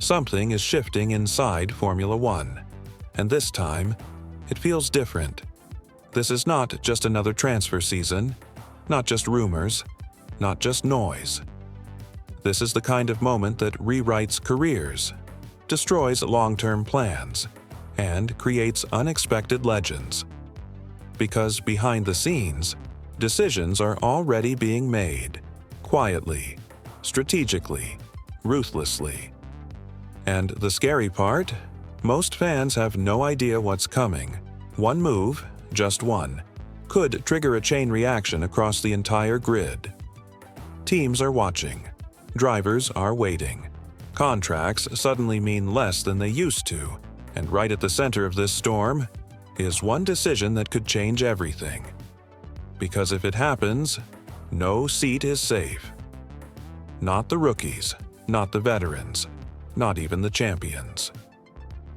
Something is shifting inside Formula One, and this time, it feels different. This is not just another transfer season, not just rumors, not just noise. This is the kind of moment that rewrites careers, destroys long-term plans, and creates unexpected legends. Because behind the scenes, decisions are already being made, quietly, strategically, ruthlessly. And the scary part? Most fans have no idea what's coming. One move, just one, could trigger a chain reaction across the entire grid. Teams are watching. Drivers are waiting. Contracts suddenly mean less than they used to, and right at the center of this storm is one decision that could change everything. Because if it happens, no seat is safe. Not the rookies, not the veterans, not even the champions.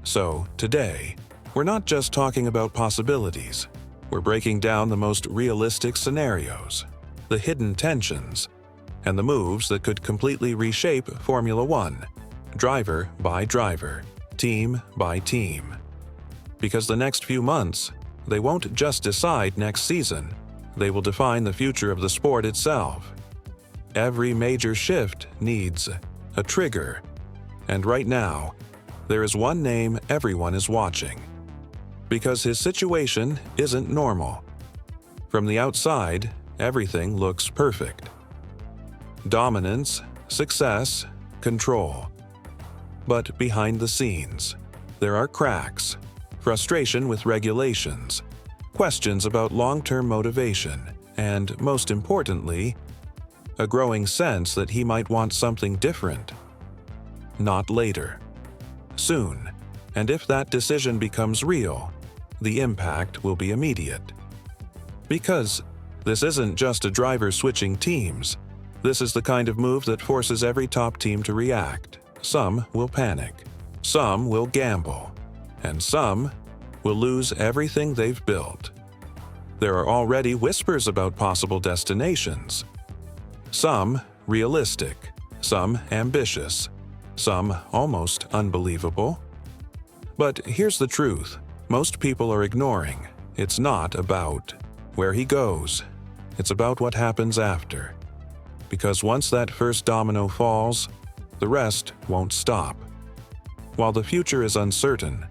So, today, we're not just talking about possibilities. We're breaking down the most realistic scenarios, the hidden tensions, and the moves that could completely reshape Formula One, driver by driver, team by team. Because the next few months, they won't just decide next season, they will define the future of the sport itself. Every major shift needs a trigger, and right now, there is one name everyone is watching. Because his situation isn't normal. From the outside, everything looks perfect. Dominance, success, control. But behind the scenes, there are cracks, frustration with regulations, questions about long-term motivation, and, most importantly, a growing sense that he might want something different. Not later. Soon. And if that decision becomes real, the impact will be immediate. Because this isn't just a driver switching teams. This is the kind of move that forces every top team to react. Some will panic, some will gamble, and some will lose everything they've built. There are already whispers about possible destinations. Some realistic, some ambitious, some almost unbelievable. But here's the truth. Most people are ignoring. It's not about where he goes. It's about what happens after. Because once that first domino falls, the rest won't stop. While the future is uncertain,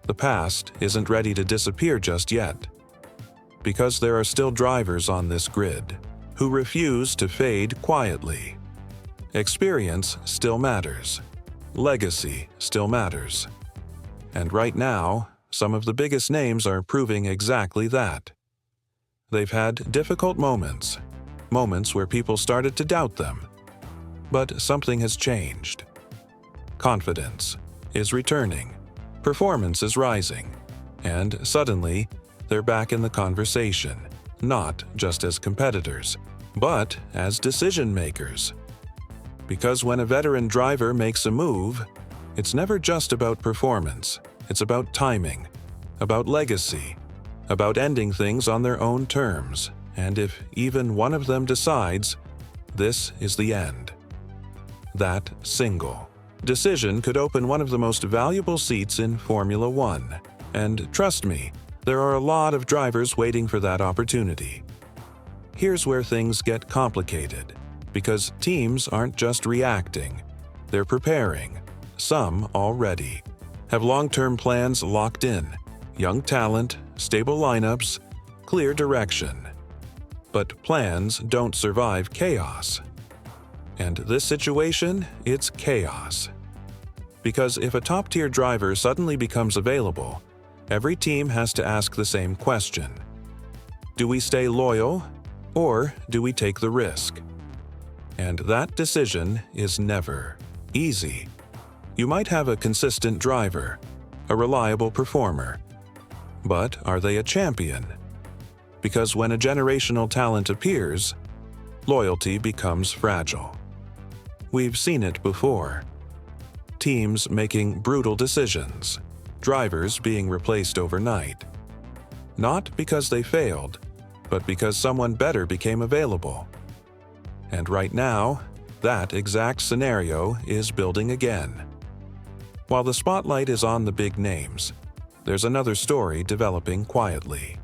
the past isn't ready to disappear just yet. Because there are still drivers on this grid who refuse to fade quietly. Experience still matters. Legacy still matters. And right now, some of the biggest names are proving exactly that. They've had difficult moments, moments where people started to doubt them. But something has changed. Confidence is returning, performance is rising, and suddenly, they're back in the conversation, not just as competitors, but as decision makers. Because when a veteran driver makes a move, it's never just about performance. It's about timing, about legacy, about ending things on their own terms. And if even one of them decides, this is the end. That single decision could open one of the most valuable seats in Formula One. And trust me, there are a lot of drivers waiting for that opportunity. Here's where things get complicated. Because teams aren't just reacting, they're preparing. Some already have long-term plans locked in, young talent, stable lineups, clear direction. But plans don't survive chaos. And this situation, it's chaos. Because if a top-tier driver suddenly becomes available, every team has to ask the same question. Do we stay loyal, or do we take the risk? And that decision is never easy. You might have a consistent driver, a reliable performer. But are they a champion? Because when a generational talent appears, loyalty becomes fragile. We've seen it before. Teams making brutal decisions, drivers being replaced overnight. Not because they failed, but because someone better became available. And right now, that exact scenario is building again. While the spotlight is on the big names, there's another story developing quietly.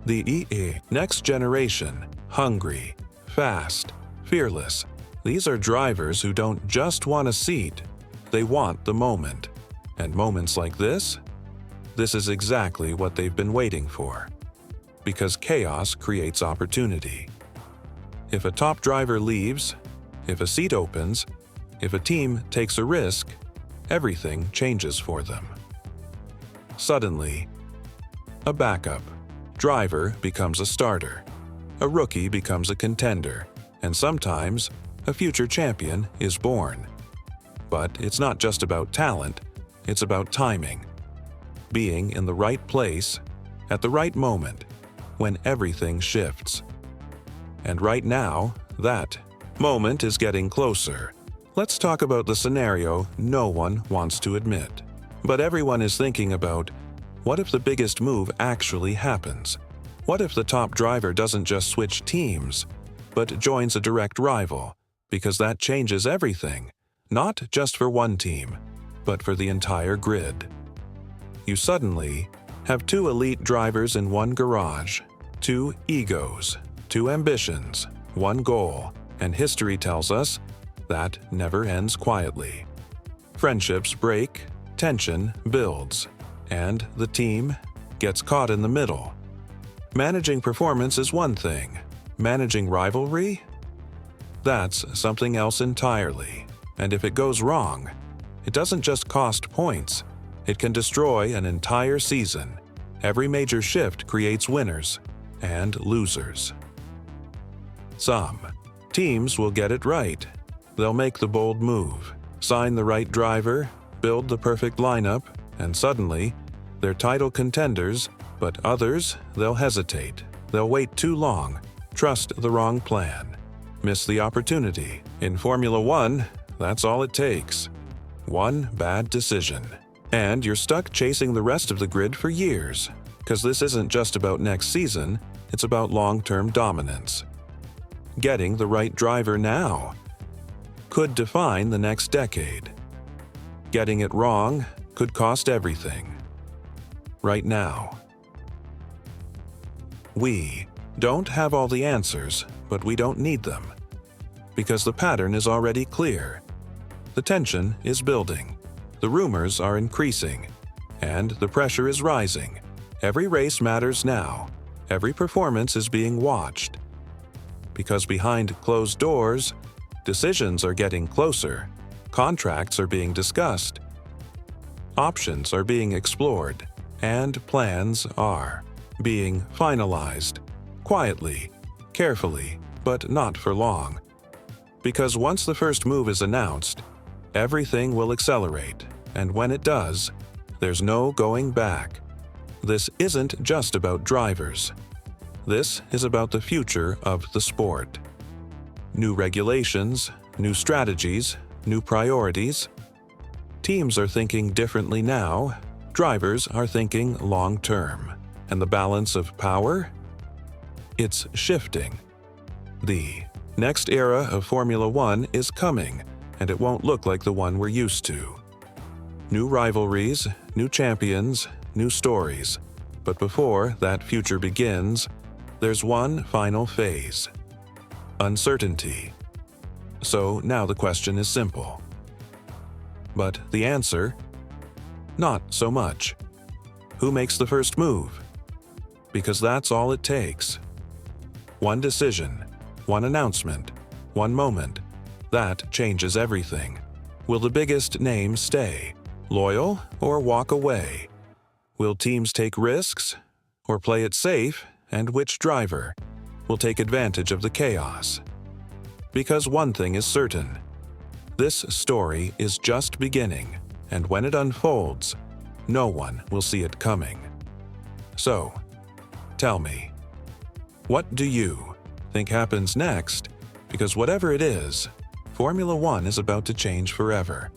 The next generation, hungry, fast, fearless. These are drivers who don't just want a seat, they want the moment. And moments like this is exactly what they've been waiting for. Because chaos creates opportunity. If a top driver leaves, if a seat opens, if a team takes a risk, everything changes for them. Suddenly, a backup driver becomes a starter, a rookie becomes a contender, and sometimes a future champion is born. But it's not just about talent, it's about timing. Being in the right place, at the right moment, when everything shifts. And right now, that moment is getting closer. Let's talk about the scenario no one wants to admit. But everyone is thinking about, what if the biggest move actually happens? What if the top driver doesn't just switch teams, but joins a direct rival? Because that changes everything, not just for one team, but for the entire grid. You suddenly have two elite drivers in one garage, two egos, two ambitions, one goal, and history tells us that never ends quietly. Friendships break, tension builds, and the team gets caught in the middle. Managing performance is one thing. Managing rivalry? That's something else entirely. And if it goes wrong, it doesn't just cost points. It can destroy an entire season. Every major shift creates winners and losers. Some teams will get it right. They'll make the bold move, sign the right driver, build the perfect lineup, and suddenly, they're title contenders. But others, they'll hesitate. They'll wait too long, trust the wrong plan, miss the opportunity. In Formula 1, that's all it takes. One bad decision. And you're stuck chasing the rest of the grid for years. Because this isn't just about next season, it's about long-term dominance. Getting the right driver now could define the next decade. Getting it wrong could cost everything. Right now. We don't have all the answers, but we don't need them. Because the pattern is already clear. The tension is building. The rumors are increasing. And the pressure is rising. Every race matters now. Every performance is being watched. Because behind closed doors, decisions are getting closer. Contracts are being discussed. Options are being explored. And plans are being finalized, quietly, carefully, but not for long. Because once the first move is announced, everything will accelerate, and when it does, there's no going back. This isn't just about drivers. This is about the future of the sport. New regulations, new strategies, new priorities. Teams are thinking differently now, drivers are thinking long-term. And the balance of power? It's shifting. The next era of Formula 1 is coming, and it won't look like the one we're used to. New rivalries, new champions, new stories. But before that future begins, there's one final phase. Uncertainty. So now the question is simple. But the answer? Not so much. Who makes the first move? Because that's all it takes. One decision, one announcement, one moment. That changes everything. Will the biggest name stay, loyal, or walk away? Will teams take risks, or play it safe, and which driver will take advantage of the chaos? Because one thing is certain. This story is just beginning, and when it unfolds, no one will see it coming. So, tell me, what do you think happens next? Because whatever it is, Formula 1 is about to change forever.